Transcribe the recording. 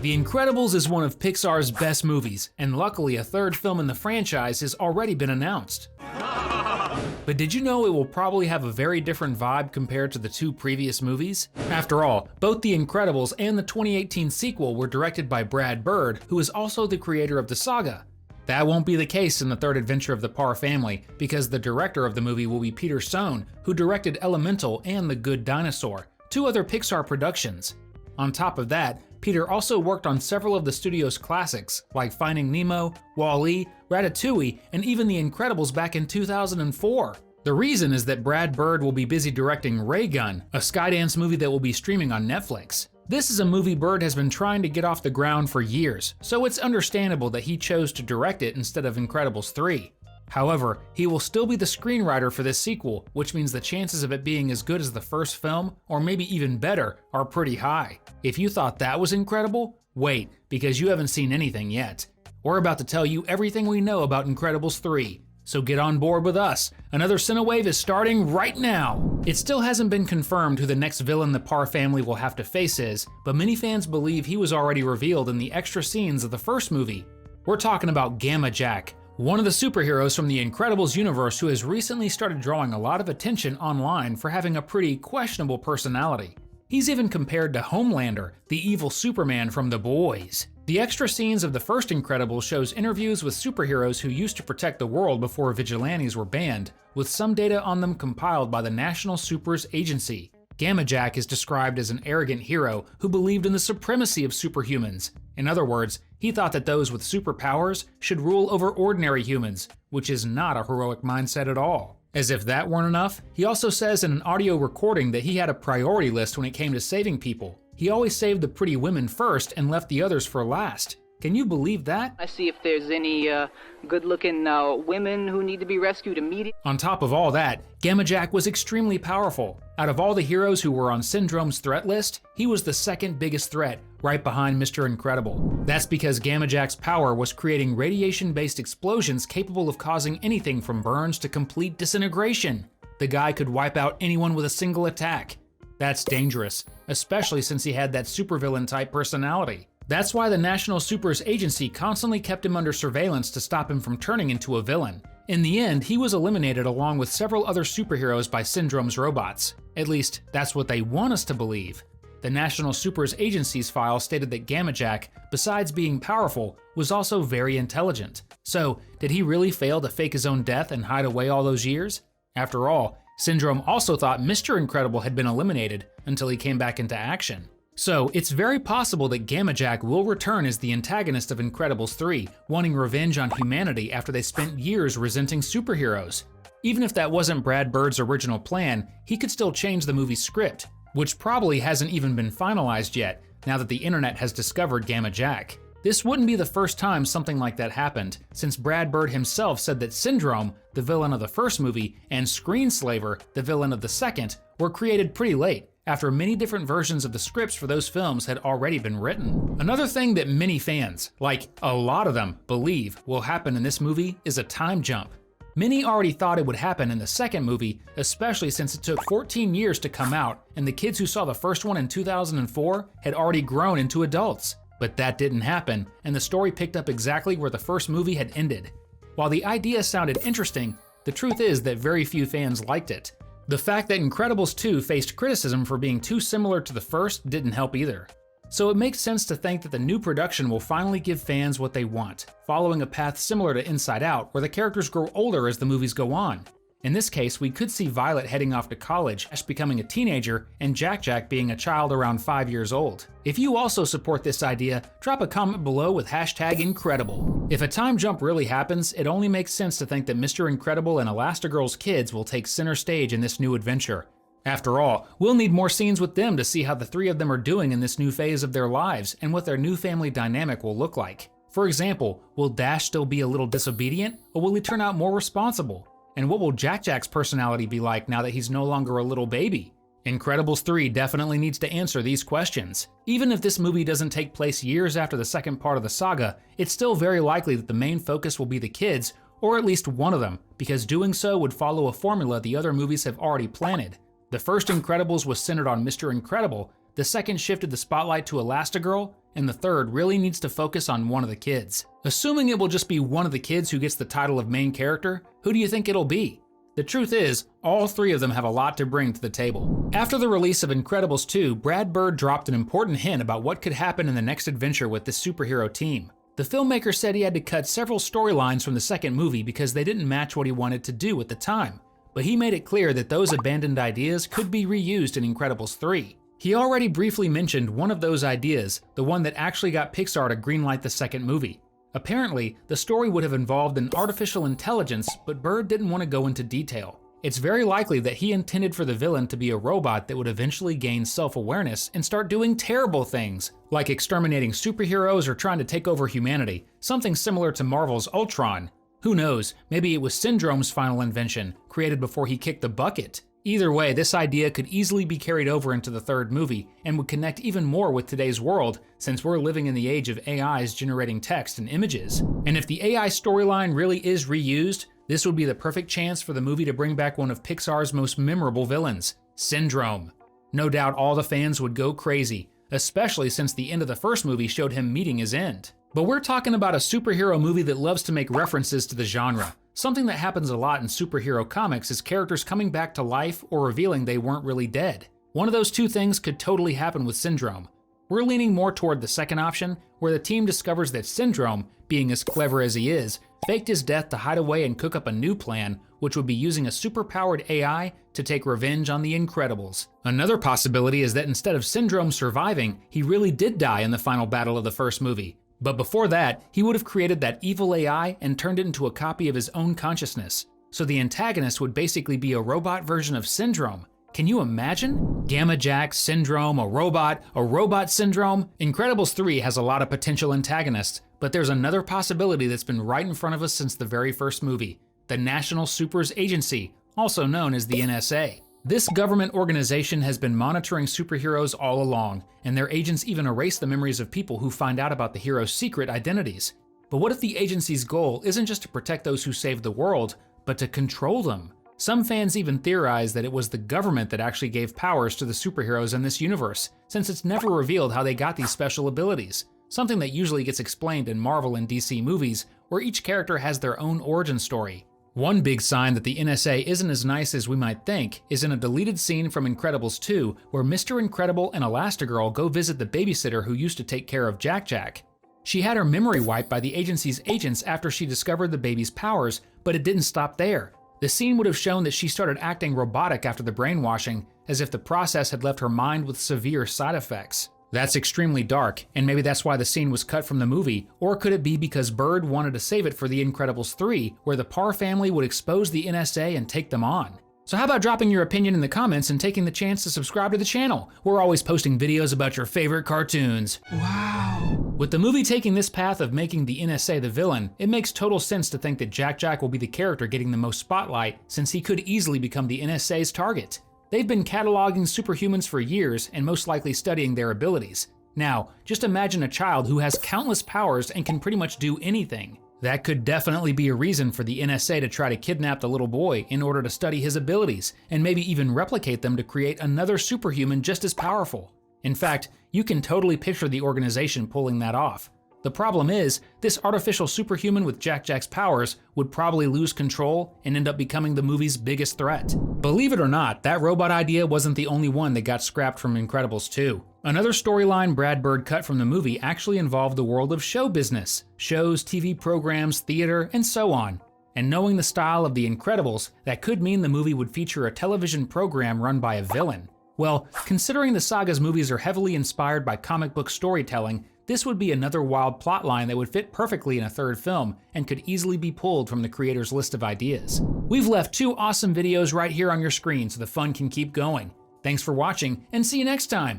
The Incredibles is one of Pixar's best movies, and luckily a third film in the franchise has already been announced. But did you know it will probably have a very different vibe compared to the two previous movies? After all, both The Incredibles and the 2018 sequel were directed by Brad Bird, who is also the creator of the saga. That won't be the case in the third adventure of the Parr family, because the director of the movie will be Peter Sohn, who directed Elemental and The Good Dinosaur, two other Pixar productions. On top of that, Peter also worked on several of the studio's classics, like Finding Nemo, Wall-E, Ratatouille, and even The Incredibles back in 2004. The reason is that Brad Bird will be busy directing Ray Gun, a Skydance movie that will be streaming on Netflix. This is a movie Bird has been trying to get off the ground for years, so it's understandable that he chose to direct it instead of Incredibles 3. However, he will still be the screenwriter for this sequel, which means the chances of it being as good as the first film, or maybe even better, are pretty high. If you thought that was incredible, wait, because you haven't seen anything yet. We're about to tell you everything we know about Incredibles 3. So get on board with us. Another Cinewave is starting right now. It still hasn't been confirmed who the next villain the Parr family will have to face is, but many fans believe he was already revealed in the extra scenes of the first movie. We're talking about Gammajack, one of the superheroes from the Incredibles universe who has recently started drawing a lot of attention online for having a pretty questionable personality. He's even compared to Homelander, the evil Superman from The Boys. The extra scenes of the first Incredibles shows interviews with superheroes who used to protect the world before vigilantes were banned, with some data on them compiled by the National Supers Agency. Gammajack is described as an arrogant hero who believed in the supremacy of superhumans. In other words, he thought that those with superpowers should rule over ordinary humans, which is not a heroic mindset at all. As if that weren't enough, he also says in an audio recording that he had a priority list when it came to saving people. He always saved the pretty women first and left the others for last. Can you believe that? I see if there's any good-looking women who need to be rescued immediately. On top of all that, Gammajack was extremely powerful. Out of all the heroes who were on Syndrome's threat list, he was the second biggest threat, right behind Mr. Incredible. That's because Gammajack's power was creating radiation-based explosions capable of causing anything from burns to complete disintegration. The guy could wipe out anyone with a single attack. That's dangerous, especially since he had that supervillain type personality. That's why the National Supers Agency constantly kept him under surveillance to stop him from turning into a villain. In the end, he was eliminated along with several other superheroes by Syndrome's robots. At least, that's what they want us to believe. The National Supers Agency's file stated that Gammajack, besides being powerful, was also very intelligent. So, did he really fail to fake his own death and hide away all those years? After all, Syndrome also thought Mr. Incredible had been eliminated until he came back into action. So, it's very possible that Gammajack will return as the antagonist of Incredibles 3, wanting revenge on humanity after they spent years resenting superheroes. Even if that wasn't Brad Bird's original plan, he could still change the movie's script, which probably hasn't even been finalized yet, now that the internet has discovered Gammajack. This wouldn't be the first time something like that happened, since Brad Bird himself said that Syndrome, the villain of the first movie, and Screenslaver, the villain of the second, were created pretty late, after many different versions of the scripts for those films had already been written. Another thing that many fans, like a lot of them, believe will happen in this movie is a time jump. Many already thought it would happen in the second movie, especially since it took 14 years to come out, and the kids who saw the first one in 2004 had already grown into adults. But that didn't happen, and the story picked up exactly where the first movie had ended. While the idea sounded interesting, the truth is that very few fans liked it. The fact that Incredibles 2 faced criticism for being too similar to the first didn't help either. So it makes sense to think that the new production will finally give fans what they want, following a path similar to Inside Out, where the characters grow older as the movies go on. In this case, we could see Violet heading off to college, Ash becoming a teenager, and Jack being a child around 5 years old. If you also support this idea, drop a comment below with #Incredible. If a time jump really happens, it only makes sense to think that Mr. Incredible and Elastigirl's kids will take center stage in this new adventure. After all, we'll need more scenes with them to see how the three of them are doing in this new phase of their lives and what their new family dynamic will look like. For example, will Dash still be a little disobedient, or will he turn out more responsible? And what will Jack's personality be like now that he's no longer a little baby? Incredibles 3 definitely needs to answer these questions. Even if this movie doesn't take place years after the second part of the saga, it's still very likely that the main focus will be the kids, or at least one of them, because doing so would follow a formula the other movies have already planted. The first Incredibles was centered on Mr. Incredible, the second shifted the spotlight to Elastigirl, and the third really needs to focus on one of the kids. Assuming it will just be one of the kids who gets the title of main character, who do you think it'll be? The truth is, all three of them have a lot to bring to the table. After the release of Incredibles 2, Brad Bird dropped an important hint about what could happen in the next adventure with this superhero team. The filmmaker said he had to cut several storylines from the second movie because they didn't match what he wanted to do at the time, but he made it clear that those abandoned ideas could be reused in Incredibles 3. He already briefly mentioned one of those ideas, the one that actually got Pixar to greenlight the second movie. Apparently, the story would have involved an artificial intelligence, but Bird didn't want to go into detail. It's very likely that he intended for the villain to be a robot that would eventually gain self-awareness and start doing terrible things, like exterminating superheroes or trying to take over humanity, something similar to Marvel's Ultron. Who knows, maybe it was Syndrome's final invention, created before he kicked the bucket. Either way, this idea could easily be carried over into the third movie and would connect even more with today's world, since we're living in the age of AIs generating text and images. And if the AI storyline really is reused, this would be the perfect chance for the movie to bring back one of Pixar's most memorable villains, Syndrome. No doubt all the fans would go crazy, especially since the end of the first movie showed him meeting his end. But we're talking about a superhero movie that loves to make references to the genre. Something that happens a lot in superhero comics is characters coming back to life or revealing they weren't really dead. One of those two things could totally happen with Syndrome. We're leaning more toward the second option, where the team discovers that Syndrome, being as clever as he is, faked his death to hide away and cook up a new plan, which would be using a superpowered AI to take revenge on the Incredibles. Another possibility is that instead of Syndrome surviving, he really did die in the final battle of the first movie. But before that, he would have created that evil AI and turned it into a copy of his own consciousness. So the antagonist would basically be a robot version of Syndrome. Can you imagine? Gammajack, Syndrome, a robot Syndrome? Incredibles 3 has a lot of potential antagonists, but there's another possibility that's been right in front of us since the very first movie: the National Supers Agency, also known as the NSA. This government organization has been monitoring superheroes all along, and their agents even erase the memories of people who find out about the heroes' secret identities. But what if the agency's goal isn't just to protect those who saved the world, but to control them? Some fans even theorize that it was the government that actually gave powers to the superheroes in this universe, since it's never revealed how they got these special abilities, something that usually gets explained in Marvel and DC movies, where each character has their own origin story. One big sign that the NSA isn't as nice as we might think is in a deleted scene from Incredibles 2, where Mr. Incredible and Elastigirl go visit the babysitter who used to take care of Jack. She had her memory wiped by the agency's agents after she discovered the baby's powers, but it didn't stop there. The scene would have shown that she started acting robotic after the brainwashing, as if the process had left her mind with severe side effects. That's extremely dark, and maybe that's why the scene was cut from the movie, or could it be because Bird wanted to save it for the Incredibles 3, where the Parr family would expose the NSA and take them on? So how about dropping your opinion in the comments and taking the chance to subscribe to the channel? We're always posting videos about your favorite cartoons. Wow! With the movie taking this path of making the NSA the villain, it makes total sense to think that Jack will be the character getting the most spotlight, since he could easily become the NSA's target. They've been cataloging superhumans for years and most likely studying their abilities. Now, just imagine a child who has countless powers and can pretty much do anything. That could definitely be a reason for the NSA to try to kidnap the little boy in order to study his abilities, and maybe even replicate them to create another superhuman just as powerful. In fact, you can totally picture the organization pulling that off. The problem is, this artificial superhuman with Jack's powers would probably lose control and end up becoming the movie's biggest threat. Believe it or not, that robot idea wasn't the only one that got scrapped from Incredibles 2. Another storyline Brad Bird cut from the movie actually involved the world of show business, shows, TV programs, theater, and so on. And knowing the style of The Incredibles, that could mean the movie would feature a television program run by a villain. Well, considering the saga's movies are heavily inspired by comic book storytelling, this would be another wild plotline that would fit perfectly in a third film and could easily be pulled from the creator's list of ideas. We've left 2 awesome videos right here on your screen so the fun can keep going. Thanks for watching, and see you next time!